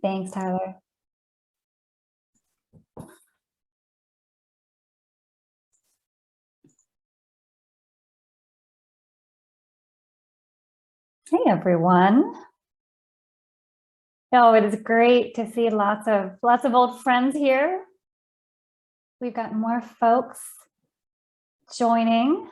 Thanks, Tyler. Hey, everyone. Oh, it is great to see lots of old friends here. We've got more folks joining.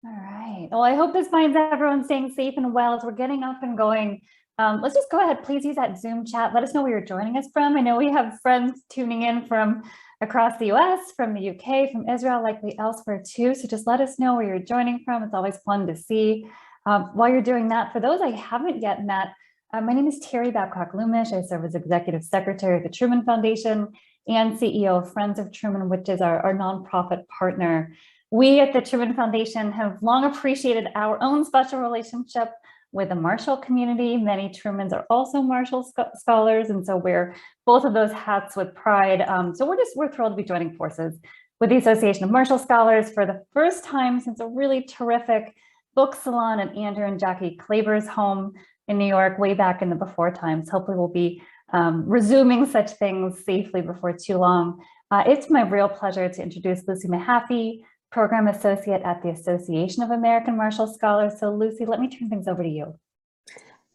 All right. Well, I hope this finds everyone staying safe and well as we're getting up and going. Let's just go ahead. Please use that Zoom chat. Let us know where you're joining us from. I know we have friends tuning in from across the US, from the UK, from Israel, likely elsewhere too. So just let us know where you're joining from. It's always fun to see. While you're doing that, for those I haven't yet met, my name is Terry Babcock-Lumish. I serve as Executive Secretary of the Truman Foundation and CEO of Friends of Truman, which is our nonprofit partner. We at the Truman Foundation have long appreciated our own special relationship with the Marshall community. Many Trumans are also Marshall scholars, and so wear both of those hats with pride. So we're thrilled to be joining forces with the Association of Marshall Scholars for the first time since a really terrific book salon at Andrew and Jackie Klaber's home in New York way back in the before times. Hopefully we'll be resuming such things safely before too long. It's my real pleasure to introduce Lucy Mahaffey, Program Associate at the Association of American Marshall Scholars. So Lucy, let me turn things over to you.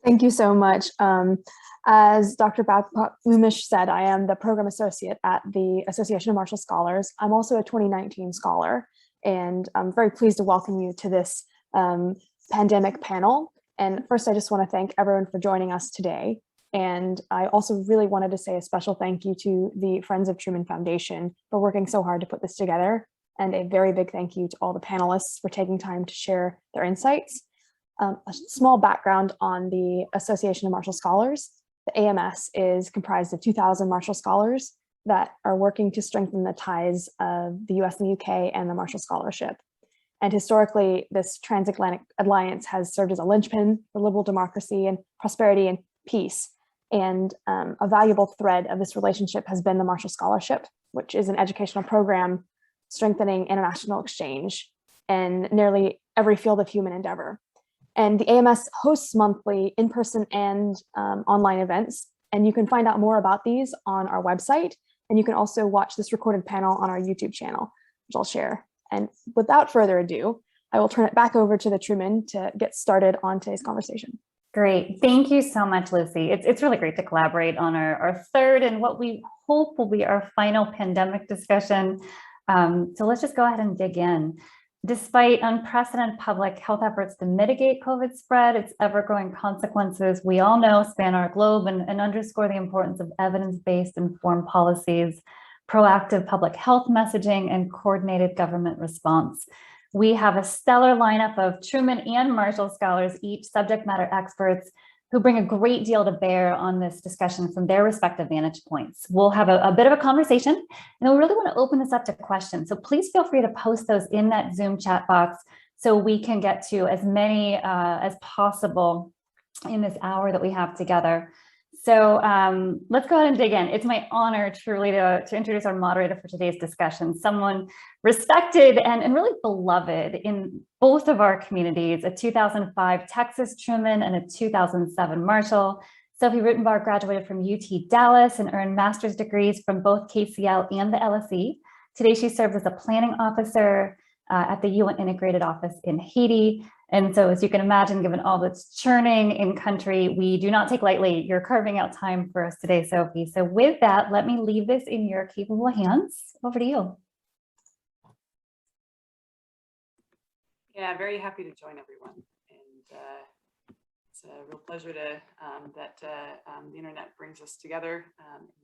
Thank you so much. As Dr. Babcock-Lumish said, I am the Program Associate at the Association of Marshall Scholars. I'm also a 2019 scholar, and I'm very pleased to welcome you to this pandemic panel. And first, I just want to thank everyone for joining us today. And I also really wanted to say a special thank you to the Friends of Truman Foundation for working so hard to put this together. And a very big thank you to all the panelists for taking time to share their insights. A small background on the Association of Marshall Scholars. The AMS is comprised of 2,000 Marshall Scholars that are working to strengthen the ties of the US and the UK and the Marshall Scholarship. And historically, this transatlantic alliance has served as a linchpin for liberal democracy and prosperity and peace. And a valuable thread of this relationship has been the Marshall Scholarship, which is an educational program strengthening international exchange in nearly every field of human endeavor. And the AMS hosts monthly in-person and online events. And you can find out more about these on our website. And you can also watch this recorded panel on our YouTube channel, which I'll share. And without further ado, I will turn it back over to the Truman to get started on today's conversation. Great. Thank you so much, Lucy. It's really great to collaborate on our third and what we hope will be our final pandemic discussion. So let's just go ahead and dig in. Despite unprecedented public health efforts to mitigate COVID spread, its ever-growing consequences, we all know, span our globe and underscore the importance of evidence-based informed policies, proactive public health messaging, and coordinated government response. We have a stellar lineup of Truman and Marshall scholars, each subject matter experts, who bring a great deal to bear on this discussion from their respective vantage points. We'll have a bit of a conversation, and we really want to open this up to questions. So please feel free to post those in that Zoom chat box so we can get to as many as possible in this hour that we have together. So let's go ahead and dig in. It's my honor truly to introduce our moderator for today's discussion, someone respected and really beloved in both of our communities, a 2005 Texas Truman and a 2007 Marshall. Sophie Rutenbar graduated from UT Dallas and earned master's degrees from both KCL and the LSE. Today she serves as a planning officer at the UN Integrated Office in Haiti. And so as you can imagine, given all that's churning in country, we do not take lightly your carving out time for us today, Sophie. So with that, let me leave this in your capable hands. Over to you. Yeah, very happy to join everyone. And it's a real pleasure to that the internet brings us together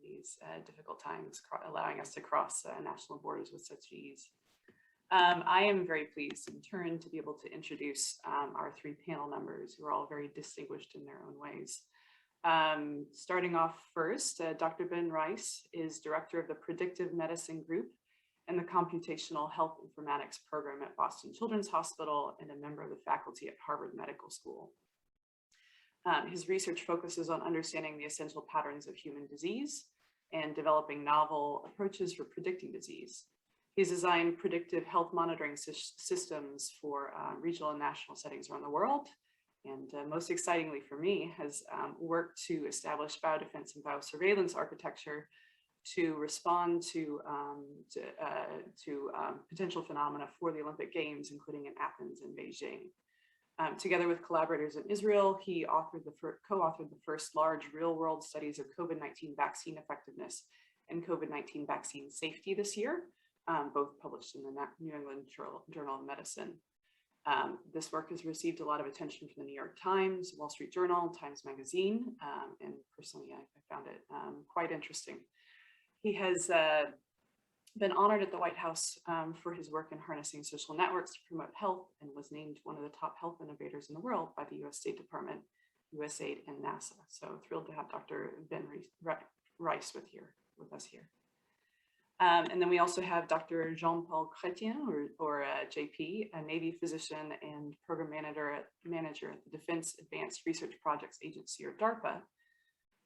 in these difficult times, allowing us to cross national borders with such ease. I am very pleased in turn to be able to introduce our three panel members who are all very distinguished in their own ways. Starting off first, Dr. Ben Rice is director of the Predictive Medicine Group and the Computational Health Informatics Program at Boston Children's Hospital and a member of the faculty at Harvard Medical School. His research focuses on understanding the essential patterns of human disease and developing novel approaches for predicting disease. He's designed predictive health monitoring systems for regional and national settings around the world, and most excitingly for me, has worked to establish biodefense and biosurveillance architecture to respond to potential phenomena for the Olympic Games, including in Athens and Beijing. Together with collaborators in Israel, he co-authored the first large real-world studies of COVID-19 vaccine effectiveness and COVID-19 vaccine safety this year, both published in the New England Journal of Medicine. This work has received a lot of attention from the New York Times, Wall Street Journal, Times Magazine, and personally I found it quite interesting. He has been honored at the White House for his work in harnessing social networks to promote health, and was named one of the top health innovators in the world by the US State Department, USAID, and NASA. So thrilled to have Dr. Ben Rice with us here. And then we also have Dr. Jean-Paul Chretien, or JP, a Navy physician and program manager at the Defense Advanced Research Projects Agency, or DARPA,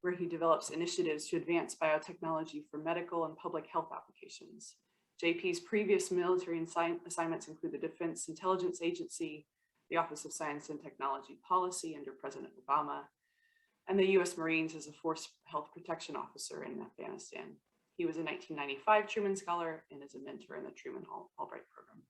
where he develops initiatives to advance biotechnology for medical and public health applications. JP's previous military assignments include the Defense Intelligence Agency, the Office of Science and Technology Policy under President Obama, and the US Marines as a Force Health Protection Officer in Afghanistan. He was a 1995 Truman Scholar and is a mentor in the Truman Albright Program.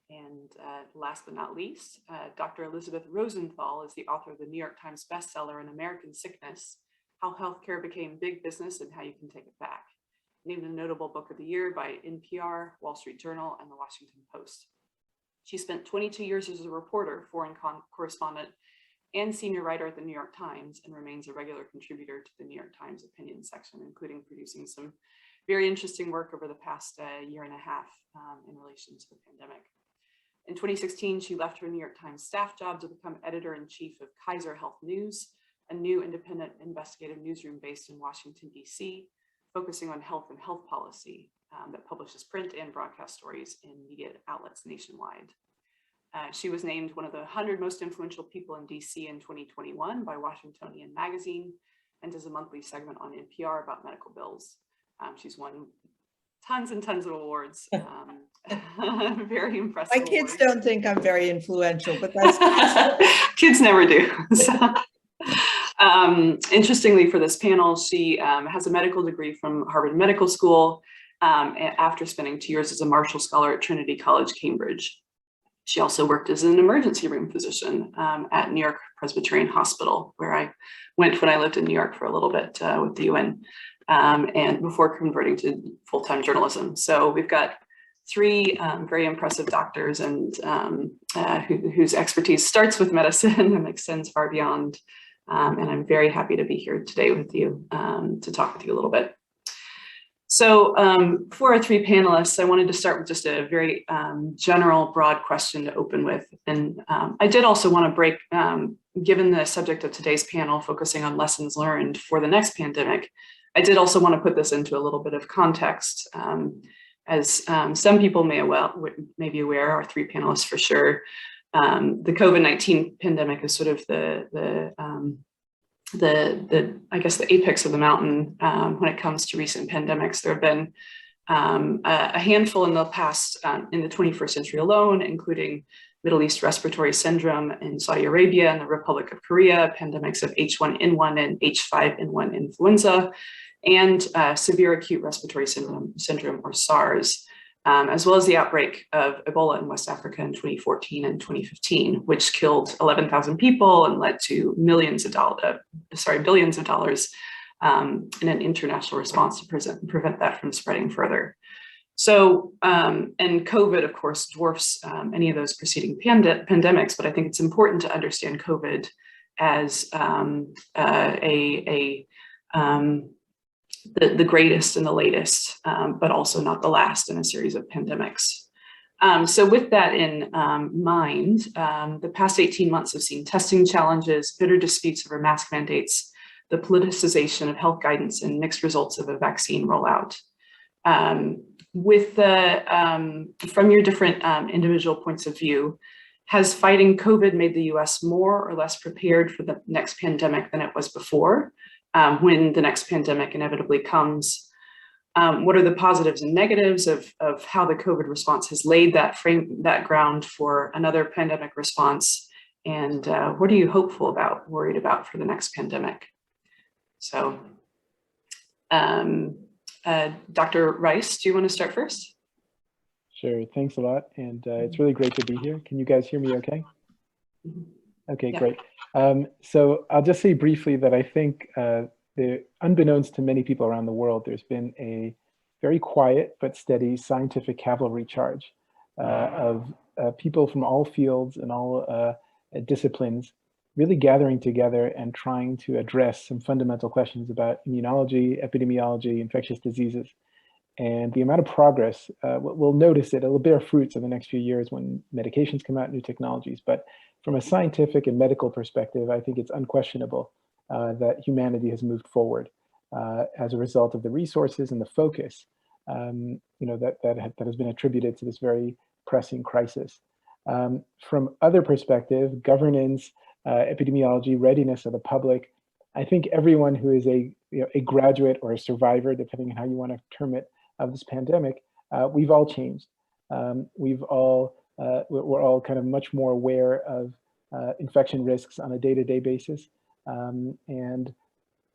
And last but not least, Dr. Elizabeth Rosenthal is the author of the New York Times bestseller, An American Sickness: How Healthcare Became Big Business and How You Can Take It Back. Named a notable book of the year by NPR, Wall Street Journal, and the Washington Post. She spent 22 years as a reporter, foreign correspondent, and senior writer at the New York Times, and remains a regular contributor to the New York Times opinion section, including producing some very interesting work over the past year and a half in relation to the pandemic. In 2016, she left her New York Times staff job to become editor-in-chief of Kaiser Health News, a new independent investigative newsroom based in Washington, DC, focusing on health and health policy that publishes print and broadcast stories in media outlets nationwide. She was named one of the 100 most influential people in DC in 2021 by Washingtonian Magazine, and does a monthly segment on NPR about medical bills. She's won tons and tons of awards. Very impressive. My kids don't think I'm very influential, but that's kids never do. So, interestingly, for this panel, she has a medical degree from Harvard Medical School after spending 2 years as a Marshall Scholar at Trinity College, Cambridge. She also worked as an emergency room physician at New York Presbyterian Hospital, where I went when I lived in New York for a little bit with the UN, and before converting to full-time journalism. So we've got three very impressive doctors, and whose expertise starts with medicine and extends far beyond. And I'm very happy to be here today with you to talk with you a little bit. So for our three panelists, I wanted to start with just a very general, broad question to open with. And I did also want to break, given the subject of today's panel, focusing on lessons learned for the next pandemic, I did also want to put this into a little bit of context. As some people may be aware, our three panelists for sure, the COVID-19 pandemic is sort of I guess the apex of the mountain when it comes to recent pandemics. There have been a handful in the past, in the 21st century alone, including Middle East respiratory syndrome in Saudi Arabia and the Republic of Korea, pandemics of H1N1 and H5N1 influenza, and severe acute respiratory syndrome or SARS, as well as the outbreak of Ebola in West Africa in 2014 and 2015, which killed 11,000 people and led to billions of dollars in an international response to prevent that from spreading further. So, and COVID, of course, dwarfs any of those preceding pandemics, but I think it's important to understand COVID as the greatest and the latest, but also not the last in a series of pandemics. So with that in mind, the past 18 months have seen testing challenges, bitter disputes over mask mandates, the politicization of health guidance, and mixed results of a vaccine rollout. From your different individual points of view, has fighting COVID made the US more or less prepared for the next pandemic than it was before? When the next pandemic inevitably comes, what are the positives and negatives of how the COVID response has laid that ground for another pandemic response? And what are you hopeful about, worried about for the next pandemic? So, Dr. Rice, do you want to start first? Sure, thanks a lot. And it's really great to be here. Can you guys hear me okay? Okay, Yeah. great. So I'll just say briefly that I think unbeknownst to many people around the world, there's been a very quiet but steady scientific cavalry charge of people from all fields and all disciplines really gathering together and trying to address some fundamental questions about immunology, epidemiology, infectious diseases. And the amount of progress, we'll notice it, it'll bear fruits in the next few years when medications come out, new technologies. But from a scientific and medical perspective, I think it's unquestionable that humanity has moved forward as a result of the resources and the focus that has been attributed to this very pressing crisis. From other perspective, governance, epidemiology, readiness of the public, I think everyone who is a graduate or a survivor, depending on how you want to term it, of this pandemic, we've all changed. We're all kind of much more aware of infection risks on a day-to-day basis, and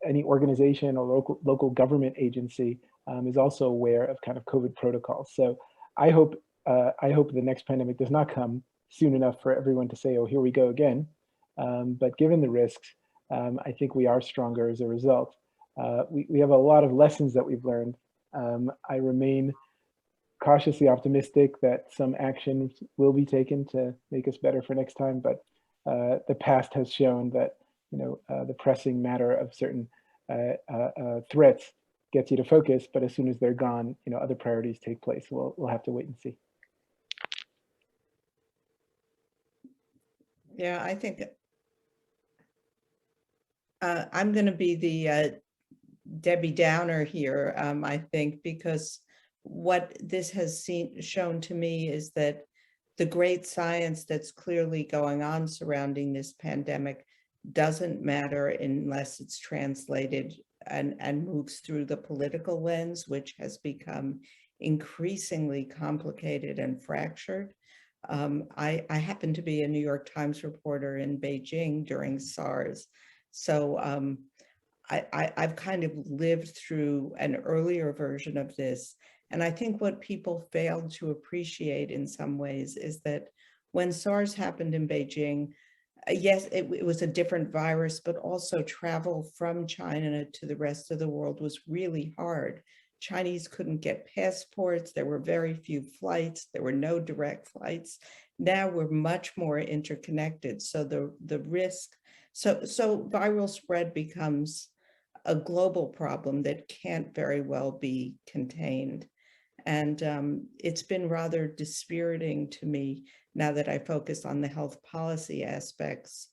any organization or local government agency is also aware of kind of COVID protocols. So I hope the next pandemic does not come soon enough for everyone to say, "Oh, here we go again." But given the risks, I think we are stronger as a result. We have a lot of lessons that we've learned. I remain cautiously optimistic that some action will be taken to make us better for next time, but the past has shown that the pressing matter of certain threats gets you to focus, but as soon as they're gone, other priorities take place. We'll have to wait and see. Yeah, I think I'm going to be the Debbie Downer here, I think, because what this has shown to me is that the great science that's clearly going on surrounding this pandemic doesn't matter unless it's translated and moves through the political lens, which has become increasingly complicated and fractured. I happen to be a New York Times reporter in Beijing during SARS. So I've kind of lived through an earlier version of this. And I think what people failed to appreciate in some ways is that when SARS happened in Beijing, yes, it was a different virus, but also travel from China to the rest of the world was really hard. Chinese couldn't get passports. There were very few flights. There were no direct flights. Now we're much more interconnected. So the risk, so viral spread becomes a global problem that can't very well be contained. And it's been rather dispiriting to me now that I focus on the health policy aspects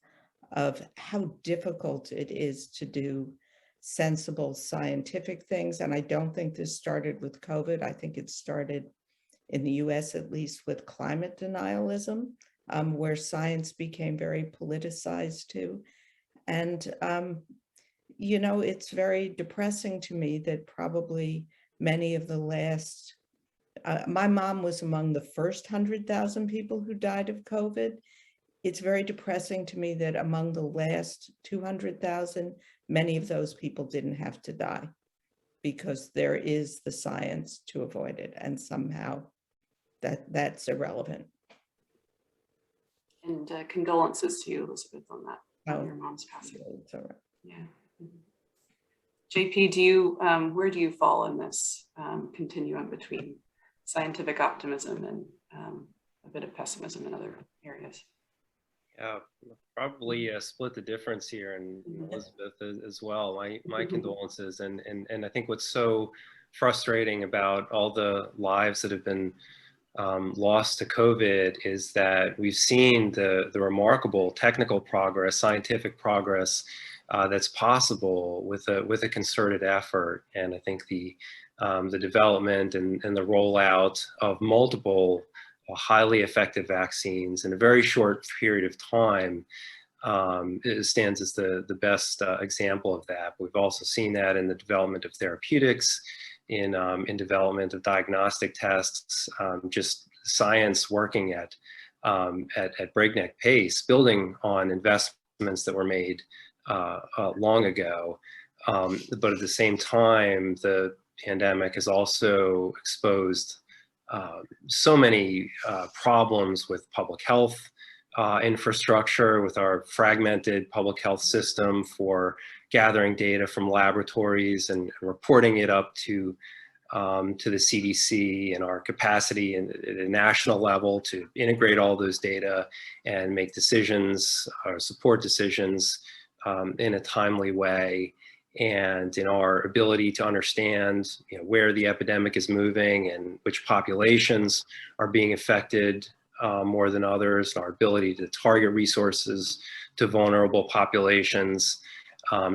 of how difficult it is to do sensible scientific things. And I don't think this started with COVID. I think it started in the US, at least, with climate denialism, where science became very politicized too. And, it's very depressing to me that probably many of the last, my mom was among the first 100,000 people who died of COVID. It's very depressing to me that among the last 200,000, many of those people didn't have to die because there is the science to avoid it. And somehow that's irrelevant. And condolences to you, Elizabeth, on that, on your Oh, mom's passing. it's all right. Yeah. JP, where do you fall in this continuum between scientific optimism and a bit of pessimism in other areas? Yeah, probably split the difference here, and Elizabeth as well. My condolences, and I think what's so frustrating about all the lives that have been lost to COVID is that we've seen the remarkable technical progress, scientific progress that's possible with a concerted effort. And I think the development and the rollout of multiple highly effective vaccines in a very short period of time it stands as the best example of that. We've also seen that in the development of therapeutics, in development of diagnostic tests, just science working at at breakneck pace, building on investments that were made long ago. But at the same time, the pandemic has also exposed so many problems with public health infrastructure, with our fragmented public health system for gathering data from laboratories and reporting it up to the CDC, and our capacity at a national level to integrate all those data and make decisions or support decisions in a timely way, and in our ability to understand, where the epidemic is moving and which populations are being affected more than others, and our ability to target resources to vulnerable populations.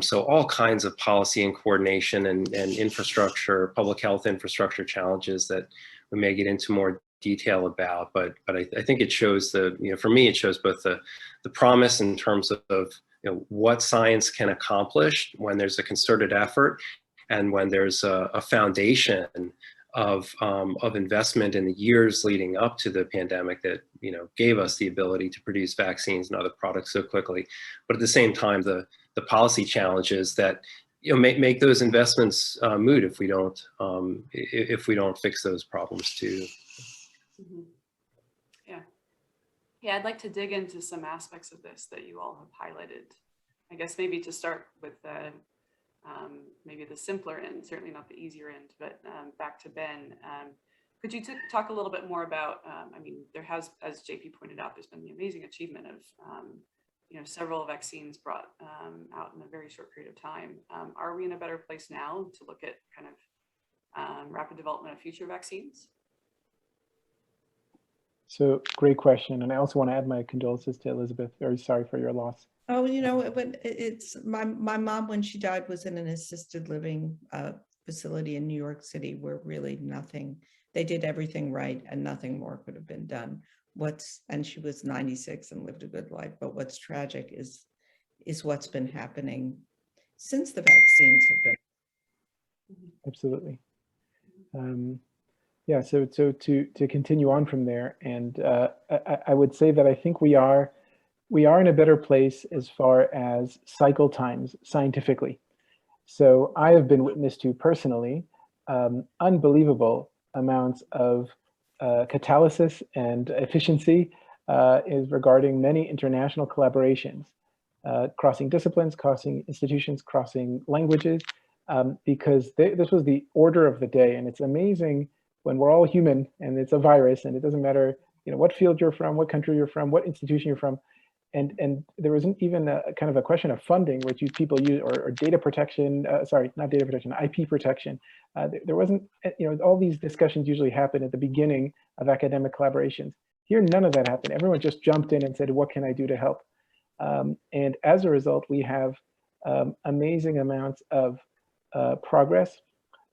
So all kinds of policy and coordination and infrastructure, public health infrastructure challenges that we may get into more detail about. But I think it shows for me, it shows both the promise in terms of what science can accomplish when there's a concerted effort, and when there's a foundation of investment in the years leading up to the pandemic that gave us the ability to produce vaccines and other products so quickly. But at the same time, the policy challenges that make those investments moot if we don't fix those problems too. Mm-hmm. Yeah, I'd like to dig into some aspects of this that you all have highlighted. I guess maybe to start with maybe the simpler end, certainly not the easier end, but back to Ben. Could you talk a little bit more about, there has, as JP pointed out, there's been the amazing achievement of several vaccines brought out in a very short period of time. Are we in a better place now to look at kind of rapid development of future vaccines? So great question. And I also want to add my condolences to Elizabeth. Very sorry for your loss. Oh, when it's my mom, when she died, was in an assisted living facility in New York City, where really they did everything right and nothing more could have been done. And she was 96 and lived a good life. But what's tragic is what's been happening since the vaccines have been. Absolutely. Yeah, so to continue on from there, and I would say that I think we are in a better place as far as cycle times scientifically. So I have been witness to personally unbelievable amounts of catalysis and efficiency is regarding many international collaborations, crossing disciplines, crossing institutions, crossing languages, because this was the order of the day. And it's amazing when we're all human and it's a virus, and it doesn't matter what field you're from, what country you're from, what institution you're from. And there wasn't even a kind of a question of funding, which people use, or data protection, sorry, not data protection, IP protection. There wasn't, all these discussions usually happen at the beginning of academic collaborations. Here, none of that happened. Everyone just jumped in and said, what can I do to help? And as a result, we have amazing amounts of progress.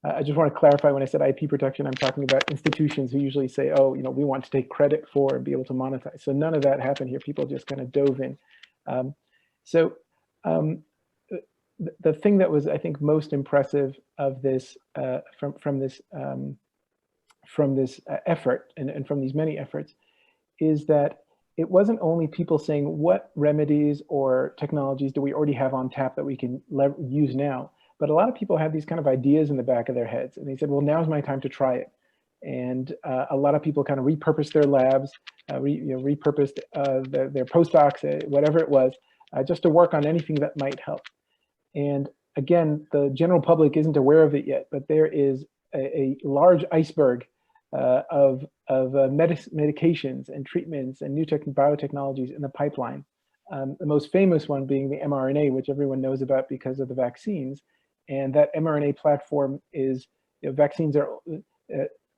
I just want to clarify, when I said IP protection, I'm talking about institutions who usually say, oh, we want to take credit for and be able to monetize. So none of that happened here. People just kind of dove in. The thing that was, I think, most impressive of this, from this effort and from these many efforts, is that it wasn't only people saying, what remedies or technologies do we already have on tap that we can use now? But a lot of people had these kind of ideas in the back of their heads, and they said, well, now's my time to try it. And a lot of people kind of repurposed their labs, repurposed their postdocs, whatever it was, just to work on anything that might help. And again, the general public isn't aware of it yet, but there is a large iceberg of medications and treatments and new biotechnologies in the pipeline. The most famous one being the mRNA, which everyone knows about because of the vaccines. And that mRNA platform is, vaccines are,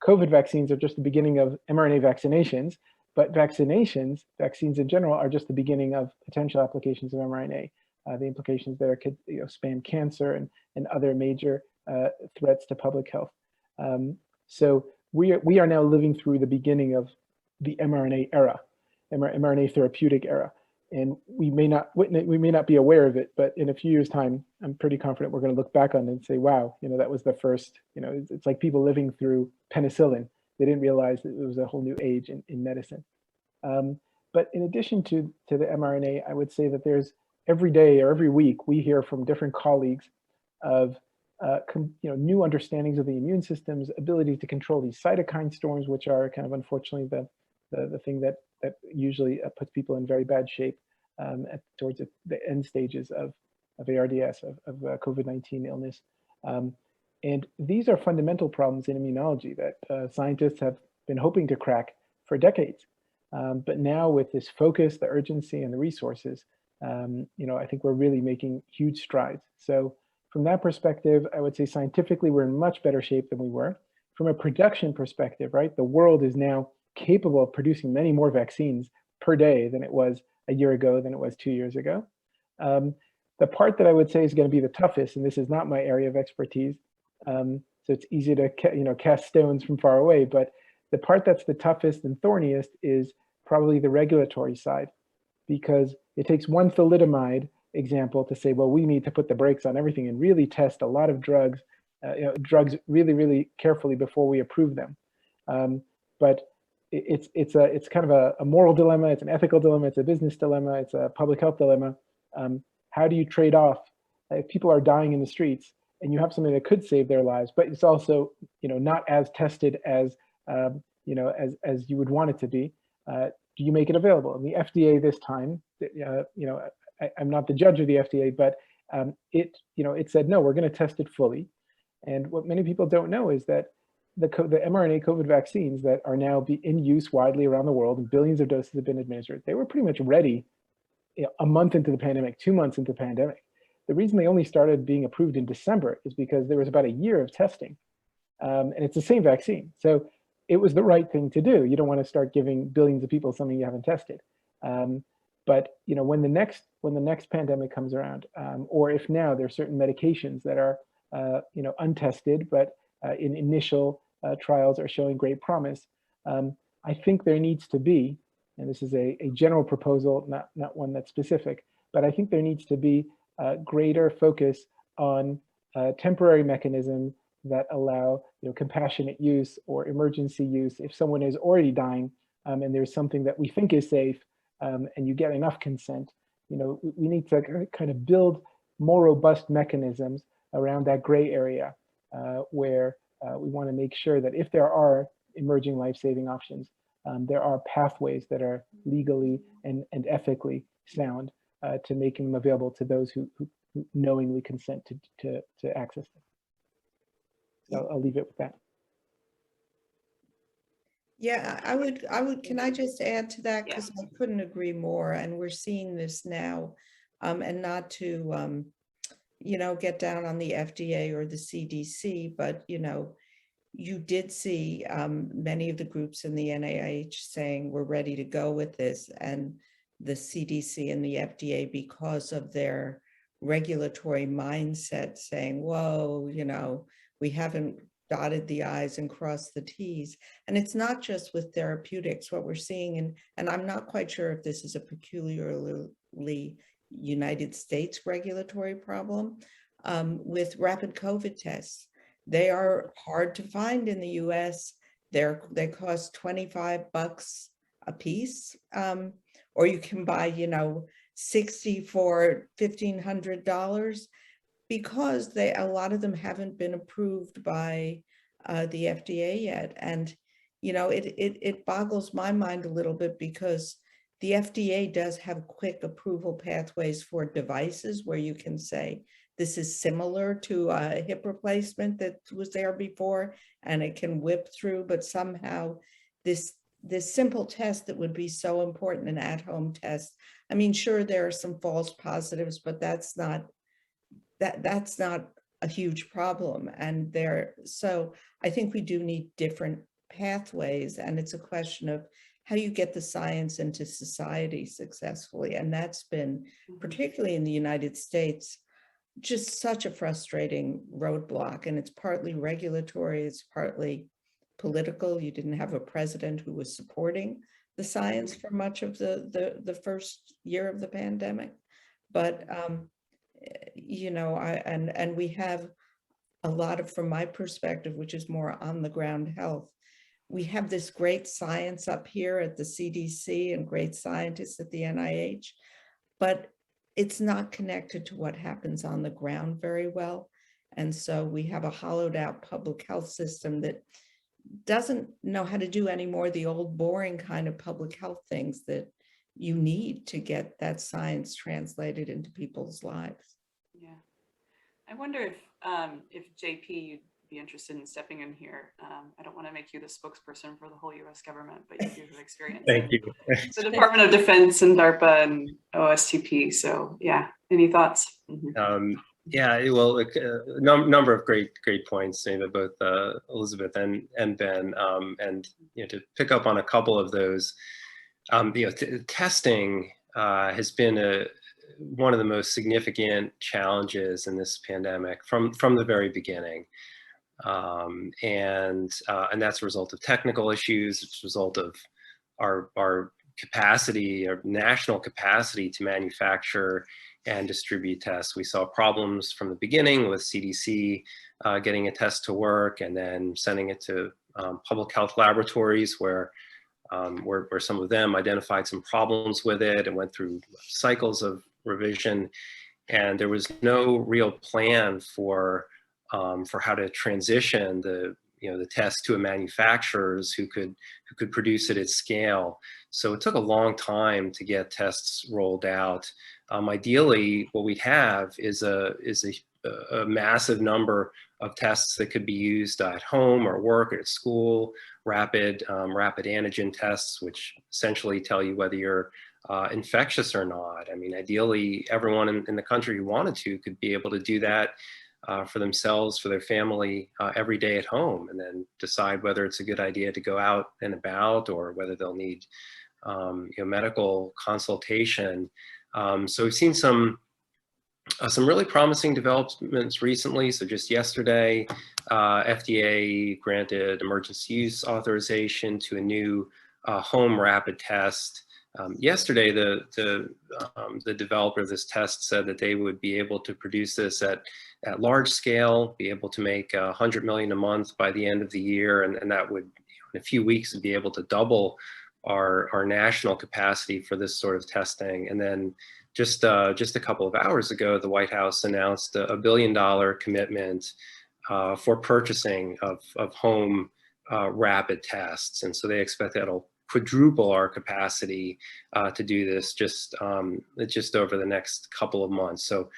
COVID vaccines are just the beginning of mRNA vaccinations, but vaccines in general, are just the beginning of potential applications of mRNA. The implications there could span cancer and other major threats to public health. So we are now living through the beginning of the mRNA era, mRNA therapeutic era. And we may not be aware of it, but in a few years' time, I'm pretty confident we're going to look back on it and say, wow, that was the first, it's like people living through penicillin. They didn't realize that it was a whole new age in medicine. But in addition to the mRNA, I would say that there's every day or every week, we hear from different colleagues of new understandings of the immune system's ability to control these cytokine storms, which are kind of unfortunately the thing that usually puts people in very bad shape towards the end stages of ARDS, of COVID-19 illness. And these are fundamental problems in immunology that scientists have been hoping to crack for decades. But now with this focus, the urgency, and the resources, I think we're really making huge strides. So from that perspective, I would say scientifically, we're in much better shape than we were. From a production perspective, right, the world is now capable of producing many more vaccines per day than it was a year ago, than it was 2 years ago. The part that I would say is going to be the toughest, and this is not my area of expertise, so it's easy to cast stones from far away, but the part that's the toughest and thorniest is probably the regulatory side, because it takes one thalidomide example to say, well, we need to put the brakes on everything and really test a lot of drugs, really, really carefully before we approve them. But it's kind of a moral dilemma, it's an ethical dilemma, it's a business dilemma, it's a public health dilemma. How do you trade off if people are dying in the streets and you have something that could save their lives, but it's also not as tested as as you would want it to be? Do you make it available? And the FDA this time, I'm not the judge of the FDA, but it said, no, we're going to test it fully. And what many people don't know is that the mRNA COVID vaccines that are now in use widely around the world, and billions of doses have been administered, they were pretty much ready a month into the pandemic, 2 months into the pandemic. The reason they only started being approved in December is because there was about a year of testing. And it's the same vaccine. So it was the right thing to do. You don't want to start giving billions of people something you haven't tested. But when the next pandemic comes around, or if now there are certain medications that are untested, but in initial trials are showing great promise, I think there needs to be, and this is a general proposal, not one that's specific, but I think there needs to be greater focus on temporary mechanisms that allow compassionate use or emergency use if someone is already dying and there's something that we think is safe, and you get enough consent. We need to kind of build more robust mechanisms around that gray area where we want to make sure that if there are emerging life-saving options, there are pathways that are legally and ethically sound to making them available to those who knowingly consent to access them. So I'll leave it with that. Yeah, I would, can I just add to that? Because Yeah. I couldn't agree more. And we're seeing this now, and not to, get down on the FDA or the CDC, but, you did see many of the groups in the NIH saying we're ready to go with this, and the CDC and the FDA, because of their regulatory mindset, saying, whoa, we haven't dotted the I's and crossed the T's. And it's not just with therapeutics. What we're seeing, and I'm not quite sure if this is a peculiarly United States regulatory problem, with rapid COVID tests. They are hard to find in the US. They cost $25 a piece, or you can buy, 60 for $1,500, because a lot of them haven't been approved by the FDA yet. And, it boggles my mind a little bit, because the FDA does have quick approval pathways for devices where you can say, this is similar to a hip replacement that was there before, and it can whip through, but somehow this simple test that would be so important, an at-home test. I mean, sure, there are some false positives, but that's not a huge problem. And so I think we do need different pathways, and it's a question of how you get the science into society successfully. And that's been, particularly in the United States, just such a frustrating roadblock. And it's partly regulatory, it's partly political. You didn't have a president who was supporting the science for much of the first year of the pandemic. But we have a lot of, from my perspective, which is more on the ground health, we have this great science up here at the CDC and great scientists at the NIH, but it's not connected to what happens on the ground very well. And so we have a hollowed out public health system that doesn't know how to do any more the old boring kind of public health things that you need to get that science translated into people's lives. Yeah. I wonder if JP, you'd be interested in stepping in here. I don't want to make you the spokesperson for the whole US government, but you do have experience. Thank you. The Department of Defense and DARPA and OSTP. So yeah, any thoughts? Mm-hmm. Yeah, well, a number of great points, both Elizabeth and Ben, and to pick up on a couple of those, testing has been one of the most significant challenges in this pandemic from the very beginning, and that's a result of technical issues. It's a result of our capacity, our national capacity to manufacture and distribute tests. We saw problems from the beginning with CDC getting a test to work and then sending it to public health laboratories where some of them identified some problems with it and went through cycles of revision. And there was no real plan for how to transition the test to a manufacturers who could produce it at scale. So it took a long time to get tests rolled out. Ideally, what we'd have is a massive number of tests that could be used at home or work or at school, rapid antigen tests, which essentially tell you whether you're infectious or not. I mean, ideally, everyone in the country who wanted to could be able to do that for themselves, for their family, every day at home, and then decide whether it's a good idea to go out and about or whether they'll need medical consultation. So we've seen some really promising developments recently. So just yesterday, FDA granted emergency use authorization to a new home rapid test. Yesterday, the developer of this test said that they would be able to produce this at large scale, be able to make 100 million a month by the end of the year, and that would, in a few weeks, be able to double our national capacity for this sort of testing. And then just a couple of hours ago, the White House announced a $1 billion commitment for purchasing of home rapid tests. And so they expect that'll quadruple our capacity to do this just over the next couple of months. So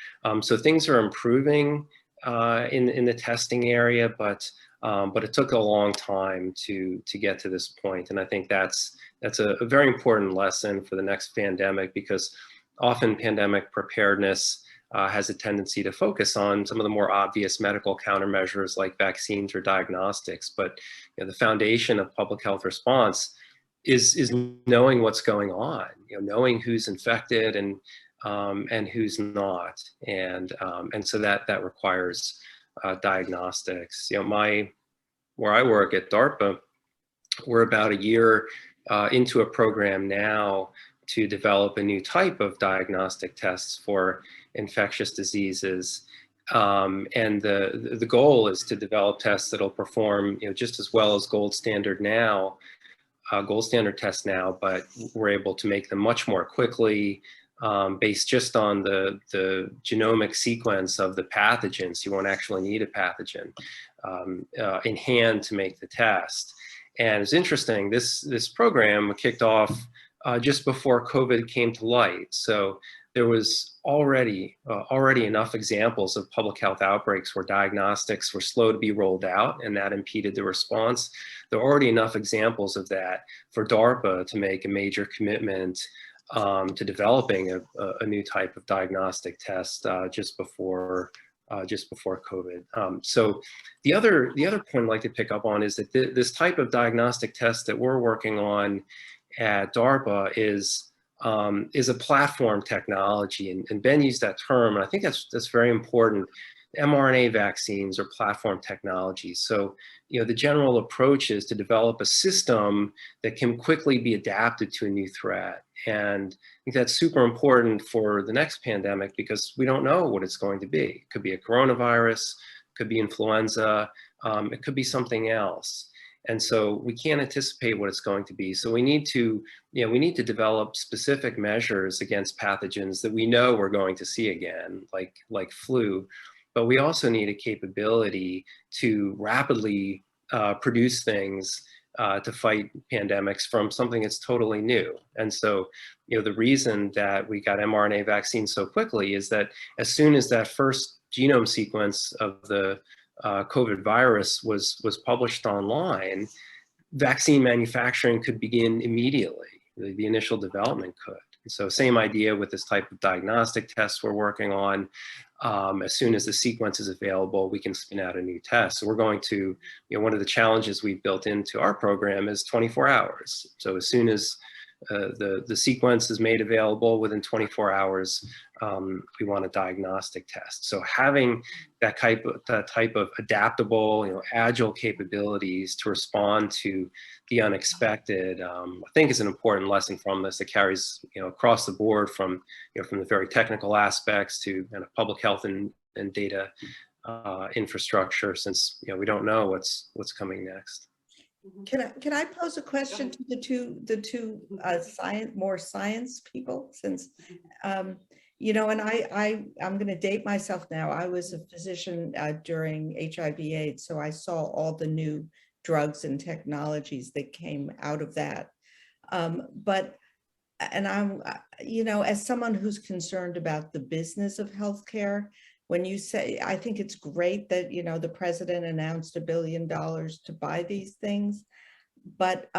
things are improving in the testing area, but it took a long time to get to this point. And I think that's a very important lesson for the next pandemic, because often pandemic preparedness has a tendency to focus on some of the more obvious medical countermeasures like vaccines or diagnostics. But the foundation of public health response is knowing what's going on, knowing who's infected and who's not, and so that requires diagnostics. Where I work at DARPA, we're about a year into a program now to develop a new type of diagnostic tests for infectious diseases. And the goal is to develop tests that'll perform just as well as gold standard tests now, but we're able to make them much more quickly, based just on the genomic sequence of the pathogens. You won't actually need a pathogen in hand to make the test. And it's interesting, this program kicked off just before COVID came to light. So there was already enough examples of public health outbreaks where diagnostics were slow to be rolled out, and that impeded the response. There are already enough examples of that for DARPA to make a major commitment to developing a new type of diagnostic test just before COVID. So the other point I'd like to pick up on is that this type of diagnostic test that we're working on at DARPA is a platform technology, and Ben used that term, and I think that's very important. mRNA vaccines are platform technologies. So, the general approach is to develop a system that can quickly be adapted to a new threat. And I think that's super important for the next pandemic, because we don't know what it's going to be. It could be a coronavirus, it could be influenza, it could be something else. And so we can't anticipate what it's going to be. So we need to, we need to develop specific measures against pathogens that we know we're going to see again, like flu. But we also need a capability to rapidly produce things to fight pandemics from something that's totally new. And so, the reason that we got mRNA vaccines so quickly is that as soon as that first genome sequence of the COVID virus was published online, vaccine manufacturing could begin immediately. The initial development could. And so same idea with this type of diagnostic tests we're working on. As soon as the sequence is available, we can spin out a new test. So we're going to, one of the challenges we've built into our program is 24 hours. So as soon as the sequence is made available within 24 hours, we want a diagnostic test. So having that type of adaptable, agile capabilities to respond to the unexpected, I think is an important lesson from this that carries, across the board from the very technical aspects to kind of public health and data infrastructure, since we don't know what's coming next. Can I pose a question to the two more science people, since and I'm going to date myself now. I was a physician during HIV/AIDS, so I saw all the new drugs and technologies that came out of that. But I'm as someone who's concerned about the business of healthcare, when you say, I think it's great that, the president announced $1 billion to buy these things, but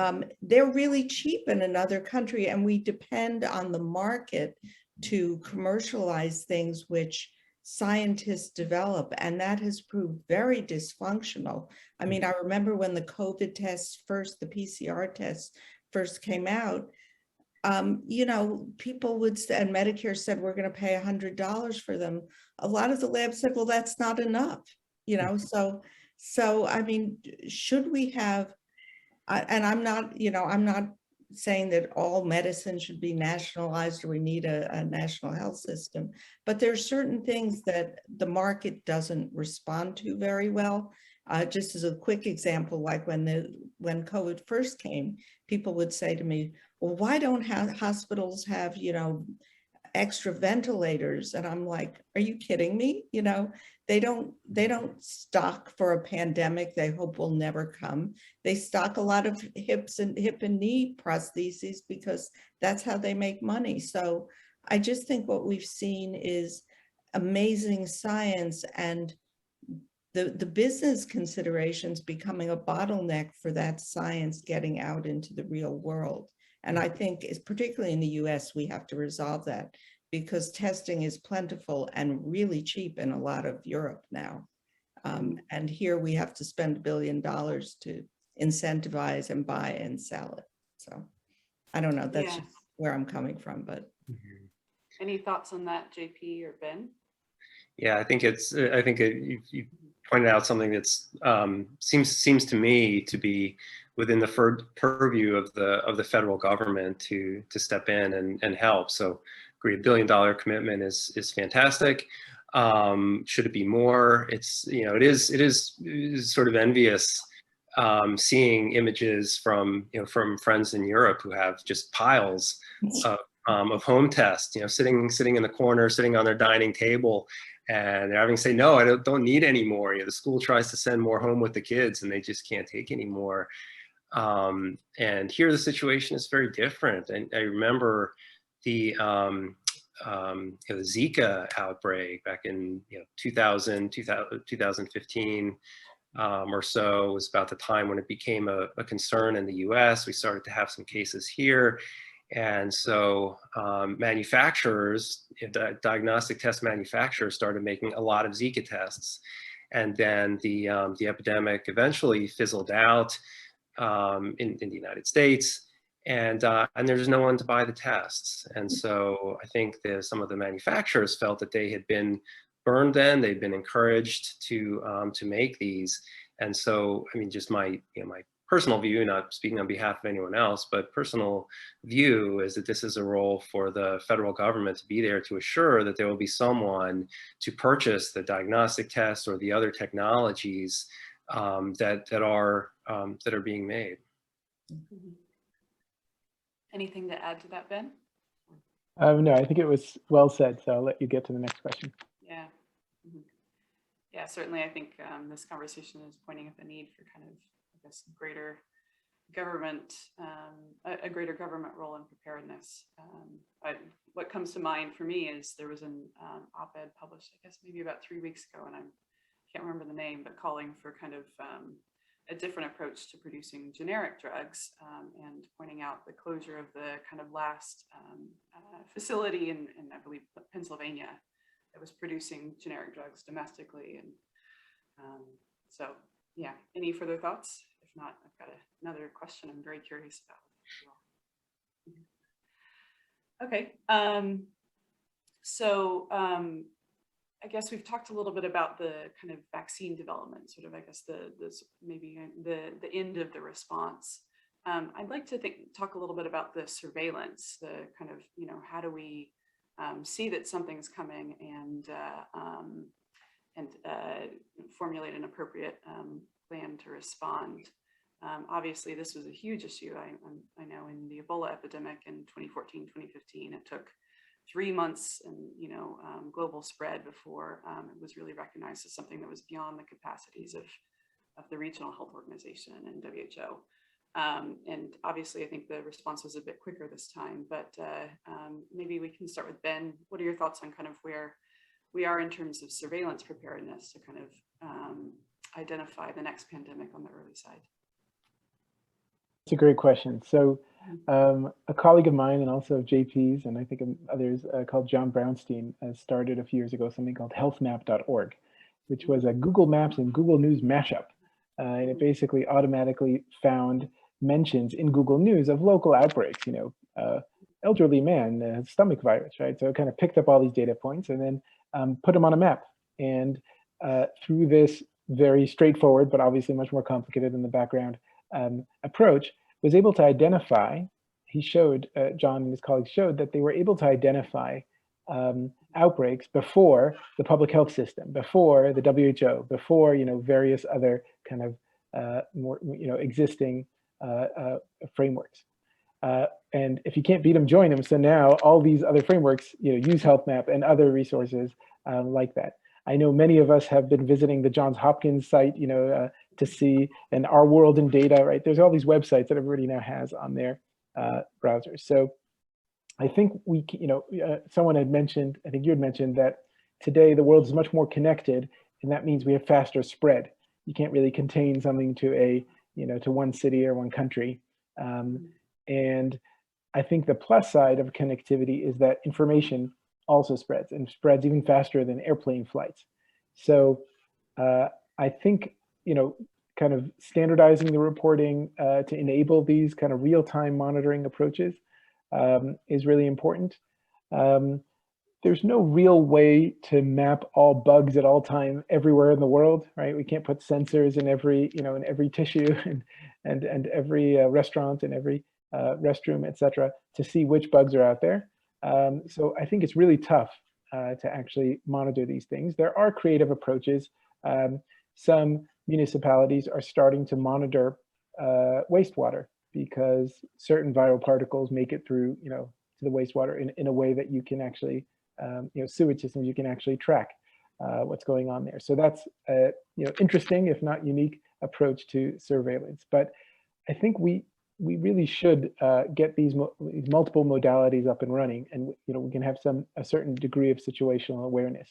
they're really cheap in another country, and we depend on the market to commercialize things which scientists develop, and that has proved very dysfunctional. I mean, I remember when the COVID tests first, the PCR tests first came out, people would say, and Medicare said, we're going to pay $100 for them. A lot of the labs said, well, that's not enough, so I mean, should we have, and I'm not saying that all medicine should be nationalized or we need a national health system, but there are certain things that the market doesn't respond to very well. Just as a quick example, like when COVID first came, people would say to me, well, why don't hospitals have, extra ventilators? And I'm like, are you kidding me? They don't stock for a pandemic they hope will never come. They stock a lot of hip and knee prostheses because that's how they make money. So I just think what we've seen is amazing science, and the business considerations becoming a bottleneck for that science getting out into the real world. And I think, particularly in the US, we have to resolve that, because testing is plentiful and really cheap in a lot of Europe now. And here we have to spend $1 billion to incentivize and buy and sell it. So I don't know, that's just where I'm coming from, but. Any thoughts on that, JP or Ben? Yeah, I think you pointed out something that's seems to me to be within the purview of the federal government to step in and help. So, agree, $1 billion commitment is fantastic. Should it be more? It's it is sort of envious seeing images from friends in Europe who have just piles of home tests, sitting in the corner, sitting on their dining table. And they're having to say, no, I don't need any more. The school tries to send more home with the kids and they just can't take any more. And here the situation is very different. And I remember the Zika outbreak back in 2015 or so was about the time when it became a concern in the US. We started to have some cases here. And so manufacturers, diagnostic test manufacturers started making a lot of Zika tests. And then the epidemic eventually fizzled out in the United States. And there's no one to buy the tests. And so I think some of the manufacturers felt that they had been burned then, they'd been encouraged to make these. And so, I mean, just my personal view, not speaking on behalf of anyone else, but personal view is that this is a role for the federal government to be there to assure that there will be someone to purchase the diagnostic tests or the other technologies that are that are being made. Mhm. Anything to add to that, Ben? No, I think it was well said, so I'll let you get to the next question. Yeah. Mhm. Yeah, certainly I think this conversation is pointing at the need for kind of, I guess, greater government, a greater government role in preparedness. What comes to mind for me is there was an op-ed published, I guess maybe about 3 weeks ago, and I can't remember the name, but calling for kind of a different approach to producing generic drugs, and pointing out the closure of the kind of last facility in I believe Pennsylvania that was producing generic drugs domestically. And so yeah, any further thoughts? If not, I've got another question I'm very curious about. Okay, so I guess we've talked a little bit about the kind of vaccine development, sort of, I guess, maybe the end of the response. I'd like to talk a little bit about the surveillance, the kind of, how do we see that something's coming and formulate an appropriate plan to respond. Obviously, this was a huge issue. I know in the Ebola epidemic in 2014, 2015, it took 3 months and global spread before it was really recognized as something that was beyond the capacities of the regional health organization and WHO. And obviously, I think the response was a bit quicker this time, but maybe we can start with Ben. What are your thoughts on kind of where we are in terms of surveillance preparedness to kind of identify the next pandemic on the early side? It's a great question. So a colleague of mine and also JP's, and I think others, called John Brownstein, started a few years ago something called HealthMap.org, which was a Google Maps and Google News mashup. And it basically automatically found mentions in Google News of local outbreaks, elderly man, stomach virus, right? So it kind of picked up all these data points and then put them on a map. And through this very straightforward, but obviously much more complicated in the background approach, was able to identify, John and his colleagues showed that they were able to identify outbreaks before the public health system, before the WHO, before various other kind of more existing frameworks. And if you can't beat them, join them. So now all these other frameworks use HealthMap and other resources like that. I know many of us have been visiting the Johns Hopkins site, to see, and Our World in Data, right? There's all these websites that everybody now has on their browsers. So I think someone had mentioned, I think you had mentioned that today the world is much more connected, and that means we have faster spread. You can't really contain something to to one city or one country. And I think the plus side of connectivity is that information also spreads, and spreads even faster than airplane flights. So I think, kind of standardizing the reporting to enable these kind of real-time monitoring approaches is really important. There's no real way to map all bugs at all time everywhere in the world, right? We can't put sensors in every, in every tissue and every restaurant and every restroom, et cetera, to see which bugs are out there. So I think it's really tough to actually monitor these things. There are creative approaches. Some municipalities are starting to monitor wastewater because certain viral particles make it through, to the wastewater in a way that you can actually, sewage systems, you can actually track what's going on there. So that's a interesting, if not unique, approach to surveillance. But I think we really should get these multiple modalities up and running, and we can have a certain degree of situational awareness.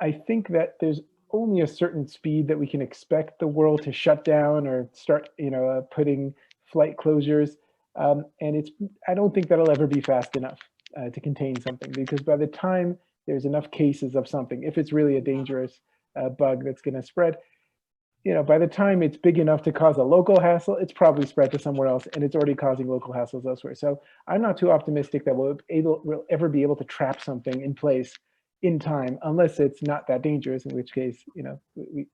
I think that there's only a certain speed that we can expect the world to shut down or start, putting flight closures, and I don't think that'll ever be fast enough to contain something, because by the time there's enough cases of something, if it's really a dangerous bug that's going to spread, by the time it's big enough to cause a local hassle, it's probably spread to somewhere else, and it's already causing local hassles elsewhere. So I'm not too optimistic that we'll ever be able to trap something in place in time, unless it's not that dangerous, in which case,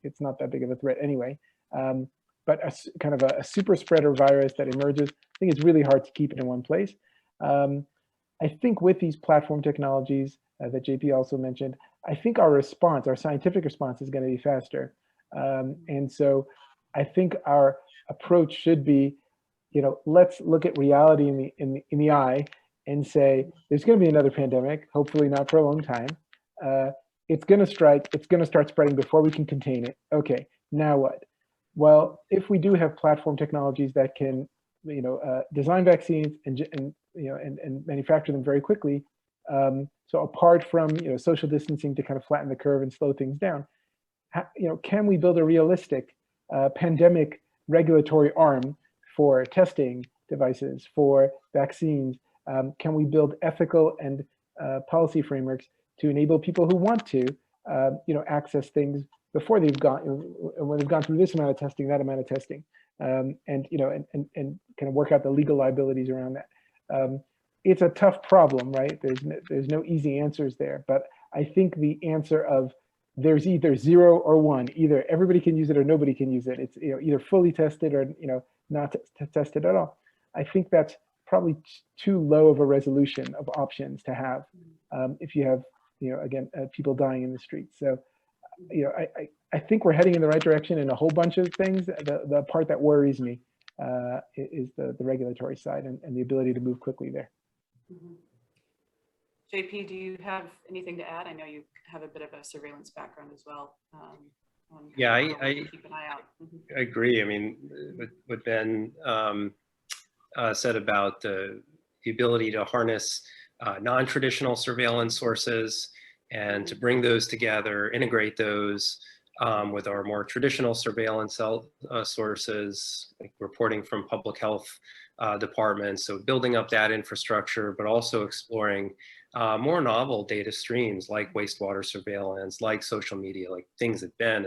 it's not that big of a threat anyway. But kind of a super spreader virus that emerges, I think it's really hard to keep it in one place. I think with these platform technologies that JP also mentioned, I think our scientific response is going to be faster. And so I think our approach should be, let's look at reality in the eye and say, there's going to be another pandemic, hopefully not for a long time. It's going to strike, it's going to start spreading before we can contain it. Okay, now what? Well, if we do have platform technologies that can, design vaccines and manufacture them very quickly. So apart from, social distancing to kind of flatten the curve and slow things down, can we build a realistic pandemic regulatory arm for testing devices, for vaccines? Can we build ethical and policy frameworks to enable people who want to, access things before they've gone, when they've gone through this amount of testing, that amount of testing, and kind of work out the legal liabilities around that. It's a tough problem, right? There's no easy answers there, but I think the answer of there's either 0 or 1, either everybody can use it or nobody can use it. It's either fully tested or not tested at all. I think that's probably too low of a resolution of options to have if you have again people dying in the streets. So I think we're heading in the right direction in a whole bunch of things. The part that worries me is the regulatory side and the ability to move quickly there. JP, do you have anything to add? I know you have a bit of a surveillance background as well. Yeah, I keep an eye out. I agree. I mean, what Ben said about the ability to harness non-traditional surveillance sources and to bring those together, integrate those with our more traditional surveillance sources, like reporting from public health departments. So building up that infrastructure, but also exploring more novel data streams like wastewater surveillance, like social media, like things that Ben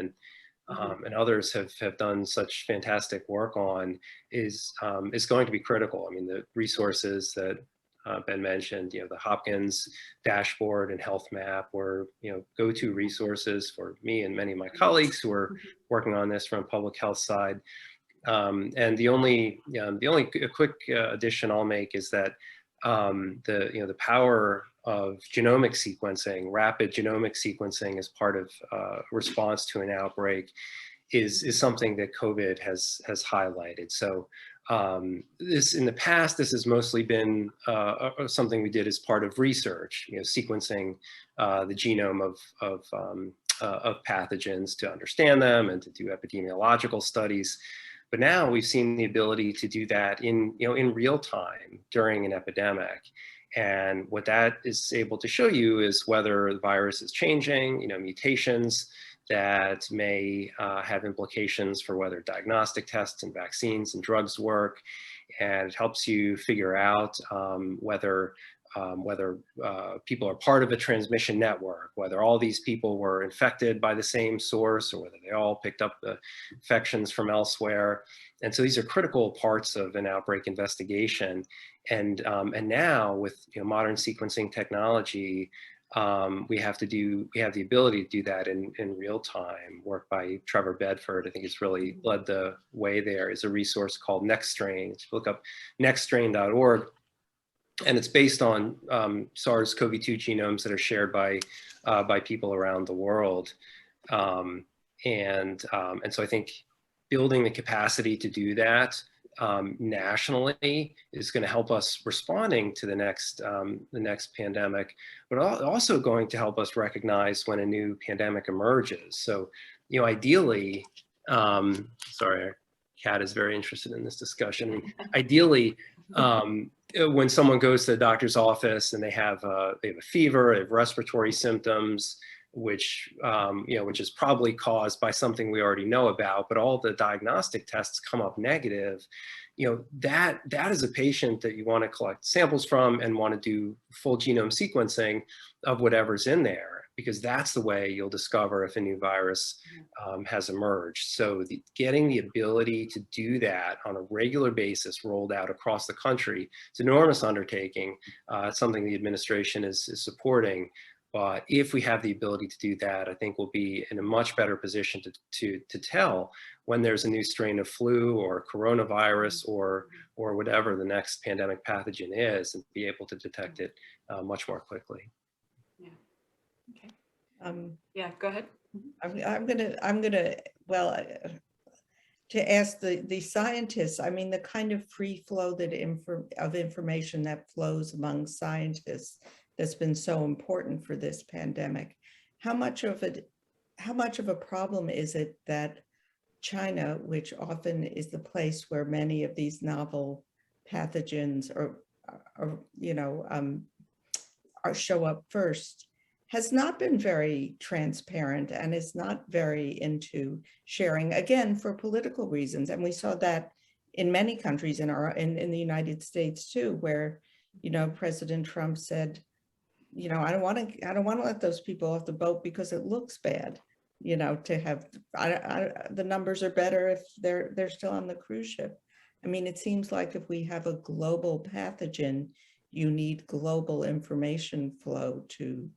and others have done such fantastic work on is going to be critical. I mean, the resources that Ben mentioned, the Hopkins dashboard and HealthMap were, go-to resources for me and many of my colleagues who are working on this from public health side. And the only quick addition I'll make is that the power of genomic sequencing, rapid genomic sequencing as part of response to an outbreak is something that COVID has highlighted. So this in the past, this has mostly been something we did as part of research, sequencing the genome of pathogens to understand them and to do epidemiological studies. But now we've seen the ability to do that in real time during an epidemic. And what that is able to show you is whether the virus is changing, mutations that may have implications for whether diagnostic tests and vaccines and drugs work. And it helps you figure out whether people are part of a transmission network, whether all these people were infected by the same source or whether they all picked up the infections from elsewhere. And so these are critical parts of an outbreak investigation. And now with modern sequencing technology, we have the ability to do that in real time. Work by Trevor Bedford, I think it's really led the way there, is a resource called NextStrain. If you look up nextstrain.org, and it's based on SARS-CoV-2 genomes that are shared by people around the world. And so I think building the capacity to do that nationally is going to help us responding to the next pandemic, but also going to help us recognize when a new pandemic emerges. So, ideally, sorry, our cat is very interested in this discussion. Ideally, when someone goes to the doctor's office and they have a fever, they have respiratory symptoms, which is probably caused by something we already know about, but all the diagnostic tests come up negative, that is a patient that you want to collect samples from and want to do full genome sequencing of whatever's in there, because that's the way you'll discover if a new virus has emerged. So getting the ability to do that on a regular basis rolled out across the country, it's an enormous undertaking. It's something the administration is supporting. But if we have the ability to do that, I think we'll be in a much better position to tell when there's a new strain of flu or coronavirus or whatever the next pandemic pathogen is, and be able to detect it much more quickly. Yeah. Okay. Yeah, go ahead. I'm gonna, well, to ask the scientists, I mean, the kind of free flow that of information that flows among scientists that's been so important for this pandemic. How much of a problem is it that China, which often is the place where many of these novel pathogens show up first, has not been very transparent and is not very into sharing, again, for political reasons. And we saw that in many countries in the United States too, where, President Trump said, I don't want to let those people off the boat because it looks bad, to have, the numbers are better if they're still on the cruise ship. I mean, it seems like if we have a global pathogen, you need global information flow to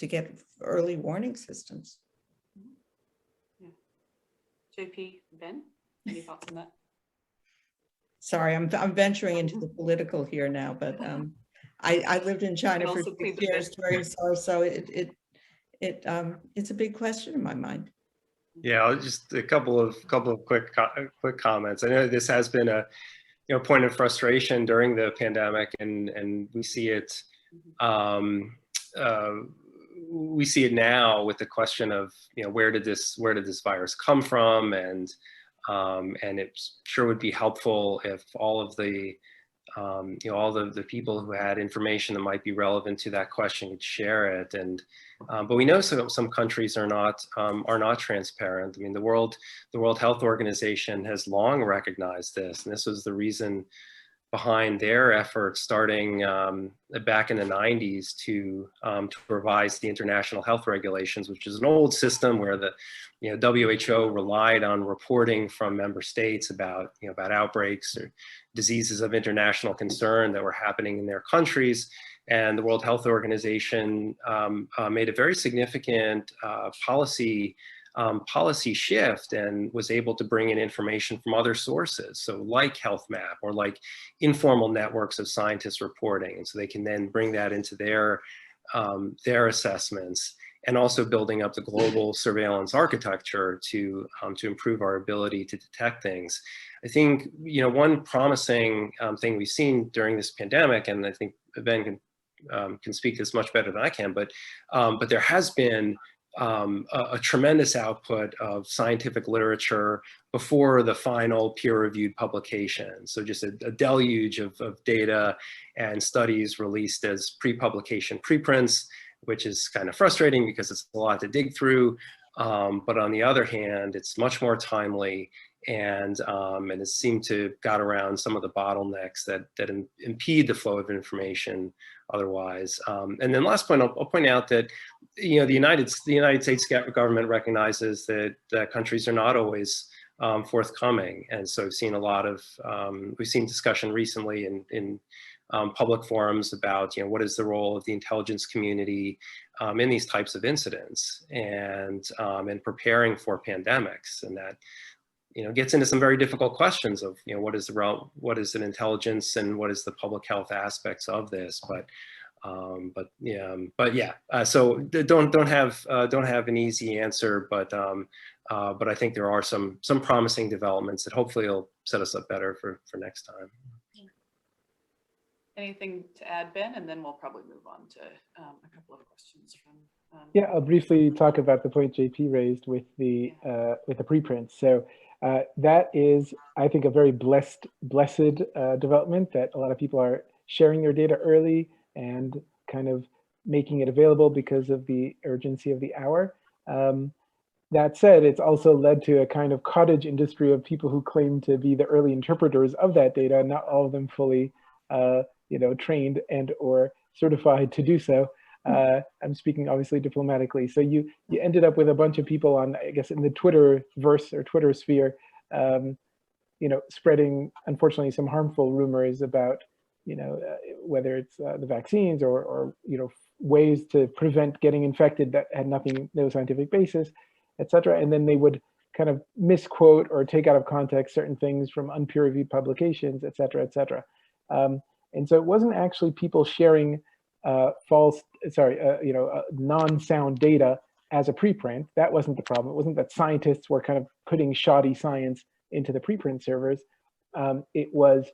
get early warning systems. Yeah. JP, Ben, any thoughts on that? Sorry, I'm venturing into the political here now, but I lived in China for 6 years during SARS, so it's a big question in my mind. Yeah, just a couple of quick comments. I know this has been a point of frustration during the pandemic, and we see it. We see it now with the question of where did this virus come from, and it sure would be helpful if all of the all the people who had information that might be relevant to that question could share it. And but we know some countries are not transparent. I mean, the World Health Organization has long recognized this, and this was the reason behind their efforts starting back in the 90s to revise the international health regulations, which is an old system where the WHO relied on reporting from member states about outbreaks or diseases of international concern that were happening in their countries. And the World Health Organization made a very significant policy shift and was able to bring in information from other sources, so like HealthMap or like informal networks of scientists reporting, and so they can then bring that into their assessments, and also building up the global surveillance architecture to improve our ability to detect things. I think one promising thing we've seen during this pandemic, and I think Ben can speak this much better than I can, but there has been a tremendous output of scientific literature before the final peer-reviewed publication. So just a deluge of data and studies released as pre-publication preprints, which is kind of frustrating because it's a lot to dig through. But on the other hand, it's much more timely, and it seemed to got around some of the bottlenecks that impede the flow of information otherwise. And then last point, I'll point out that the United States government recognizes that countries are not always forthcoming, and so we've seen a lot of we've seen discussion recently in public forums about what is the role of the intelligence community in these types of incidents, and preparing for pandemics, and that gets into some very difficult questions of what is an intelligence and what is the public health aspects of this, but yeah, so don't have an easy answer, but I think there are some promising developments that hopefully will set us up better for next time. Anything to add, Ben? And then we'll probably move on to a couple of questions from. Yeah, I'll briefly talk about the point JP raised with the preprints. So that is, I think, a very blessed development that a lot of people are sharing their data early and kind of making it available because of the urgency of the hour. That said, it's also led to a kind of cottage industry of people who claim to be the early interpreters of that data, not all of them fully trained and or certified to do so. I'm speaking obviously diplomatically. So you ended up with a bunch of people on, I guess, in the Twitterverse or Twitter sphere, spreading, unfortunately, some harmful rumors about, whether it's the vaccines or ways to prevent getting infected that had no scientific basis, et cetera. And then they would kind of misquote or take out of context certain things from unpeer-reviewed publications, et cetera, et cetera. And so it wasn't actually people sharing non-sound data as a preprint. That wasn't the problem. It wasn't that scientists were kind of putting shoddy science into the preprint servers. It was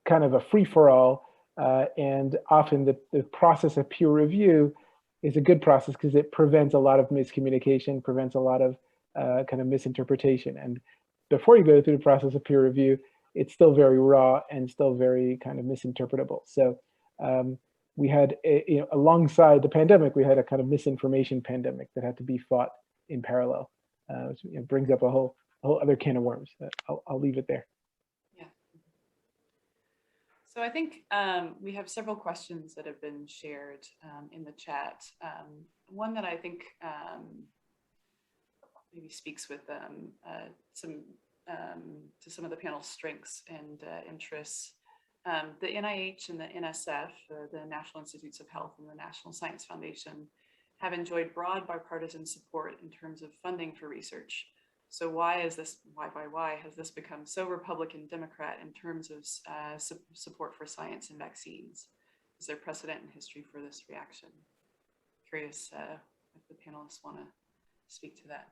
kind of a free-for-all, and often the process of peer review is a good process because it prevents a lot of miscommunication, prevents a lot of kind of misinterpretation. And before you go through the process of peer review, it's still very raw and still very kind of misinterpretable. So we had, alongside the pandemic, we had a kind of misinformation pandemic that had to be fought in parallel, which brings up a whole other can of worms. I'll leave it there. Yeah. So I think we have several questions that have been shared in the chat. One that I think maybe speaks with to some of the panel's strengths and interests. The NIH and the NSF, the National Institutes of Health and the National Science Foundation, have enjoyed broad bipartisan support in terms of funding for research. So why has this become so Republican Democrat in terms of support for science and vaccines? Is there precedent in history for this reaction? Curious if the panelists want to speak to that.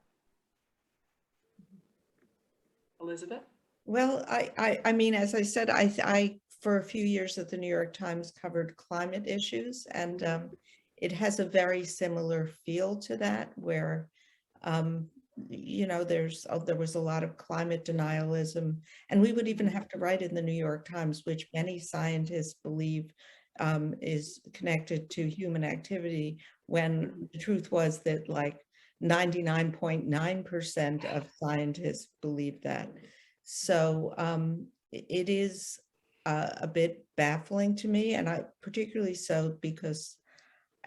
Elizabeth? Well, I mean, as I said, I for a few years at the New York Times covered climate issues, and it has a very similar feel to that, where there was a lot of climate denialism, and we would even have to write in the New York Times, which many scientists believe is connected to human activity, when the truth was that like 99.9% of scientists believe that. So it is a bit baffling to me, and I particularly so because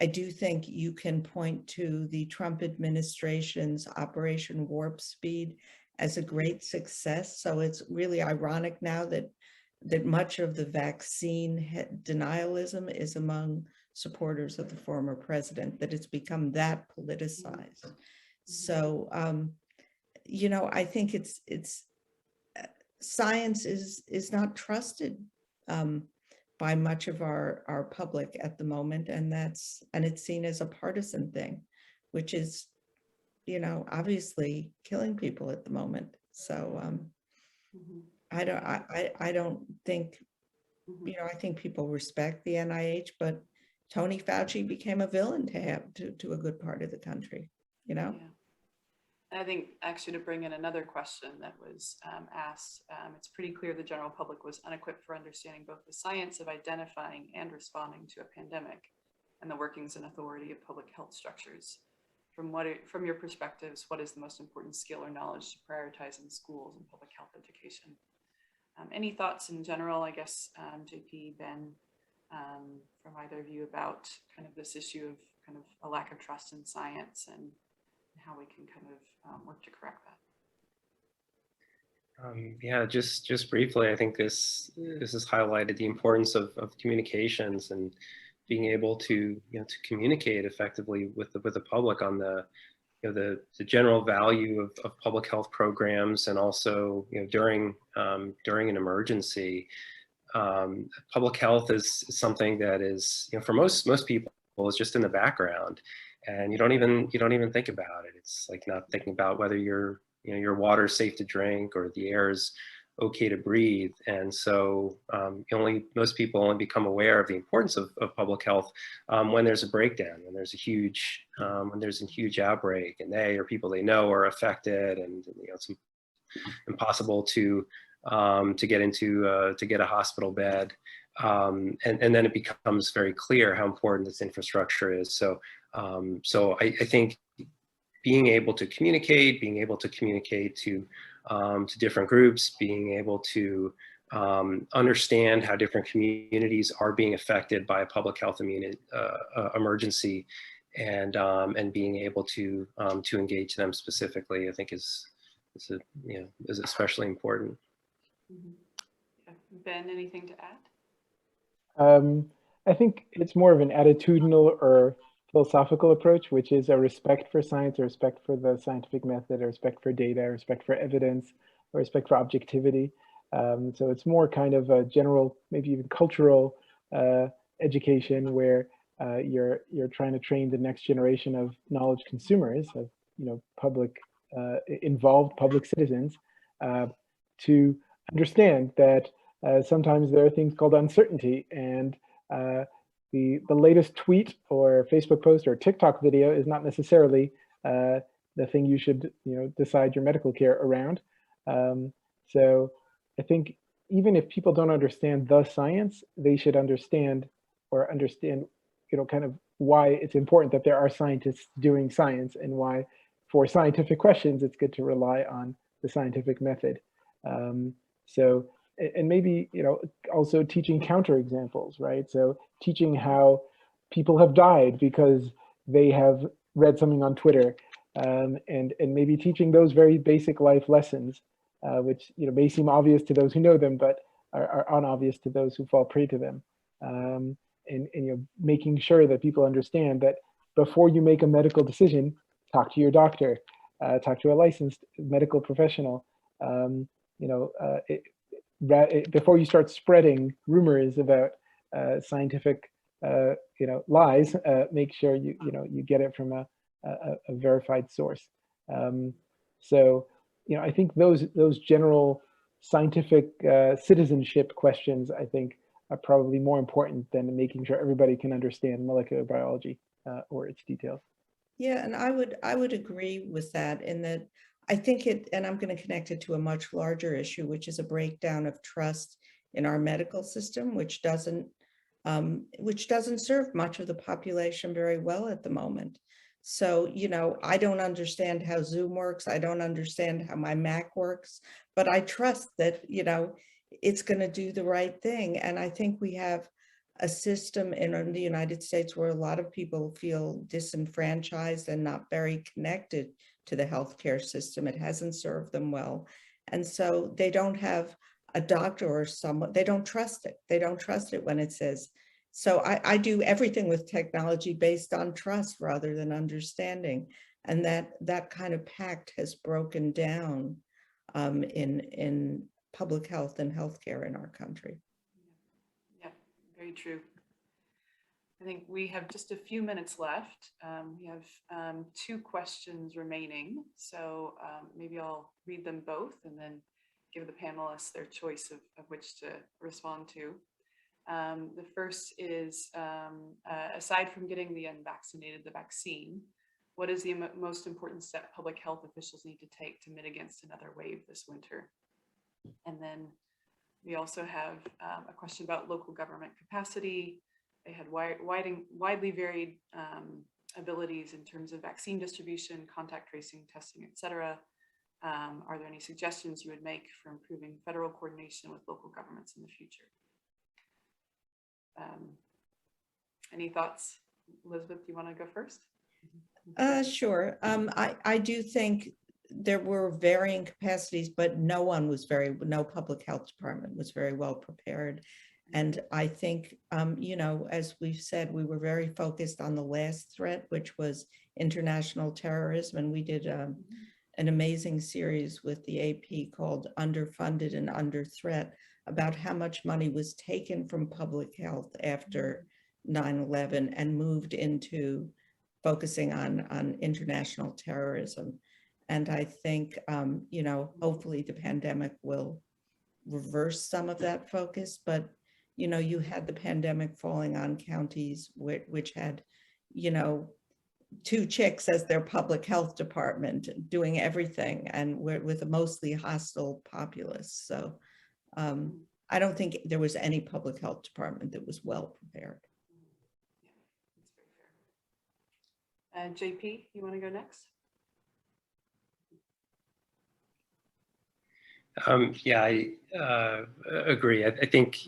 I do think you can point to the Trump administration's Operation Warp Speed as a great success. So it's really ironic now that much of the vaccine denialism is among supporters of the former president, that it's become that politicized. So, I think it's science is not trusted by much of our public at the moment, and it's seen as a partisan thing, which is, obviously killing people at the moment. So I don't think, I think people respect the NIH, but Tony Fauci became a villain to have to a good part of the country, Yeah. And I think actually to bring in another question that was asked, it's pretty clear the general public was unequipped for understanding both the science of identifying and responding to a pandemic and the workings and authority of public health structures. From your perspectives, what is the most important skill or knowledge to prioritize in schools and public health education? Any thoughts in general, I guess, JP, Ben, from either of you about kind of this issue of kind of a lack of trust in science and how we can kind of work to correct that? Yeah, just briefly, I think this has highlighted the importance of communications and being able to to communicate effectively with the public on the general value of public health programs, and also during an emergency. Public health is something that is for most people is just in the background, and you don't even think about it. It's like not thinking about whether your water is safe to drink or the air is okay to breathe. And so most people only become aware of the importance of public health when there's a breakdown, when there's a huge outbreak, and they or people they know are affected, and it's impossible to get a hospital bed. And then it becomes very clear how important this infrastructure is. So I think being able to communicate to different groups, being able to understand how different communities are being affected by a public health emergency, and being able to engage them specifically, I think is especially important. Yeah. Ben, anything to add? I think it's more of an attitudinal or philosophical approach, which is a respect for science, a respect for the scientific method, a respect for data, a respect for evidence, a respect for objectivity. So it's more kind of a general, maybe even cultural education, where you're trying to train the next generation of knowledge consumers, of public involved public citizens, to understand that sometimes there are things called uncertainty, and the latest tweet or Facebook post or TikTok video is not necessarily the thing you should decide your medical care around. So I think even if people don't understand the science, they should understand kind of why it's important that there are scientists doing science, and why for scientific questions it's good to rely on the scientific method. So, and maybe also teaching counterexamples, right? So teaching how people have died because they have read something on Twitter, and maybe teaching those very basic life lessons, which may seem obvious to those who know them, but are unobvious to those who fall prey to them. And making sure that people understand that before you make a medical decision, talk to your doctor, talk to a licensed medical professional. Before you start spreading rumors about scientific lies, make sure you get it from a verified source. So I think those general scientific citizenship questions, I think, are probably more important than making sure everybody can understand molecular biology or its details. Yeah, and I would agree with that, in that I think and I'm going to connect it to a much larger issue, which is a breakdown of trust in our medical system, which doesn't serve much of the population very well at the moment. So, I don't understand how Zoom works. I don't understand how my Mac works, but I trust that, it's going to do the right thing. And I think we have a system in the United States where a lot of people feel disenfranchised and not very connected to the healthcare system. It hasn't served them well. And so they don't have a doctor or someone, they don't trust it. They don't trust it when it says, so I do everything with technology based on trust rather than understanding. And that kind of pact has broken down in public health and healthcare in our country. Yeah, very true. I think we have just a few minutes left. We have 2 questions remaining. So maybe I'll read them both and then give the panelists their choice of which to respond to. The first is, aside from getting the unvaccinated the vaccine, what is the most important step public health officials need to take to mitigate against another wave this winter? And then we also have a question about local government capacity. They had widely varied abilities in terms of vaccine distribution, contact tracing, testing, etc. Are there any suggestions you would make for improving federal coordination with local governments in the future? Any thoughts? Elizabeth, do you want to go first? Sure. I do think there were varying capacities, but no public health department was very well prepared. And I think, as we've said, we were very focused on the last threat, which was international terrorism. And we did an amazing series with the AP called Underfunded and Under Threat, about how much money was taken from public health after 9/11 and moved into focusing on international terrorism. And I think, hopefully the pandemic will reverse some of that focus, but you had the pandemic falling on counties which had, 2 chicks as their public health department doing everything, and with a mostly hostile populace. So I don't think there was any public health department that was well prepared. Yeah, that's very fair. JP, you want to go next? Yeah, I agree. I think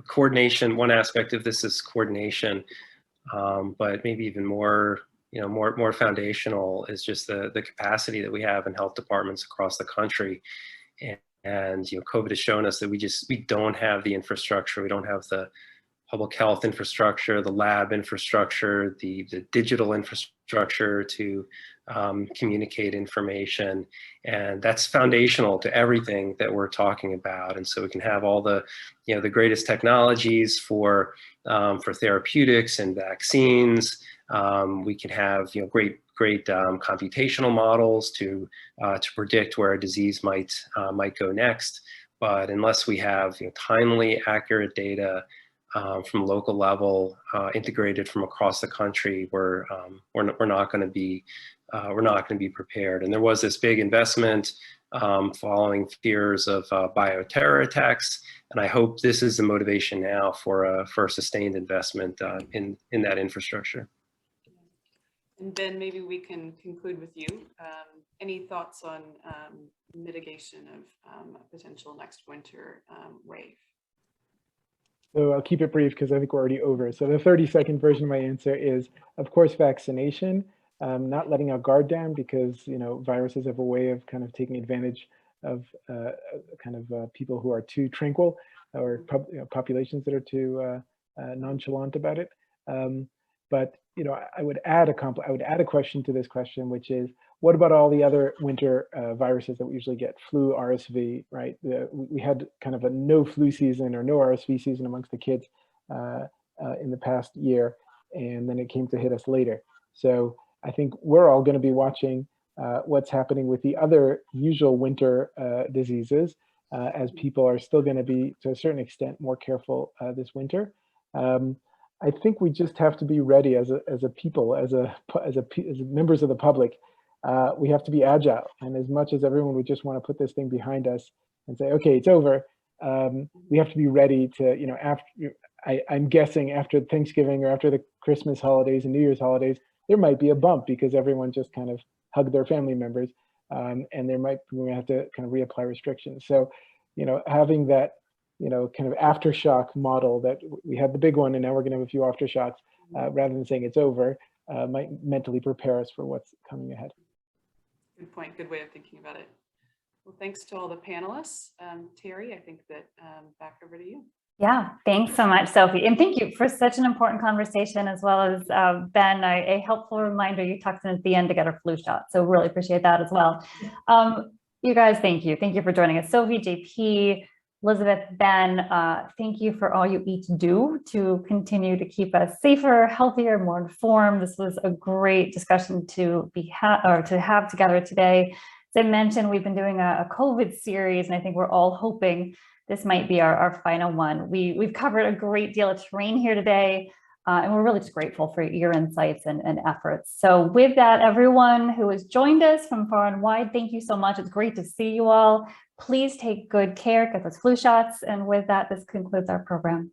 coordination. One aspect of this is coordination, but maybe even more, more foundational is just the capacity that we have in health departments across the country. And COVID has shown us that we don't have the infrastructure. We don't have the public health infrastructure, the lab infrastructure, the digital infrastructure infrastructure to communicate information. And that's foundational to everything that we're talking about. And so we can have all the, the greatest technologies for therapeutics and vaccines. We can have, great computational models to predict where a disease might go next. But unless we have timely, accurate data from local level, integrated from across the country, we're not going to be prepared. And there was this big investment following fears of bioterror attacks, and I hope this is the motivation now for a sustained investment in that infrastructure. And Ben, maybe we can conclude with you. Any thoughts on mitigation of a potential next winter wave? So I'll keep it brief because I think we're already over. So the 30-second version of my answer is, of course, vaccination, not letting our guard down, because, viruses have a way of kind of taking advantage of people who are too tranquil, or populations that are too nonchalant about it. But I would add a question to this question, which is, what about all the other winter viruses that we usually get? Flu, RSV, right? We had kind of a no flu season or no RSV season amongst the kids in the past year, and then it came to hit us later. So I think we're all going to be watching what's happening with the other usual winter diseases, as people are still going to be, to a certain extent, more careful this winter. I think we just have to be ready as a people, as members of the public. We have to be agile, and as much as everyone would just want to put this thing behind us and say, okay, it's over, we have to be ready to, I'm guessing after Thanksgiving or after the Christmas holidays and New Year's holidays, there might be a bump because everyone just kind of hugged their family members, and we might have to kind of reapply restrictions. So, having that, kind of aftershock model, that we had the big one and now we're going to have a few aftershocks, rather than saying it's over, might mentally prepare us for what's coming ahead. Good point. Good way of thinking about it. Well, thanks to all the panelists. Terry, I think that back over to you. Yeah, thanks so much, Sophie. And thank you for such an important conversation, as well as Ben, a helpful reminder. You talked in at the end to get our flu shot. So really appreciate that as well. You guys, thank you. Thank you for joining us. Sophie, JP, Elizabeth, Ben, thank you for all you each do to continue to keep us safer, healthier, more informed. This was a great discussion to have together today. As I mentioned, we've been doing a COVID series, and I think we're all hoping this might be our final one. We've covered a great deal of terrain here today, and we're really just grateful for your insights and efforts. So with that, everyone who has joined us from far and wide, thank you so much. It's great to see you all. Please take good care, get those flu shots. And with that, this concludes our program.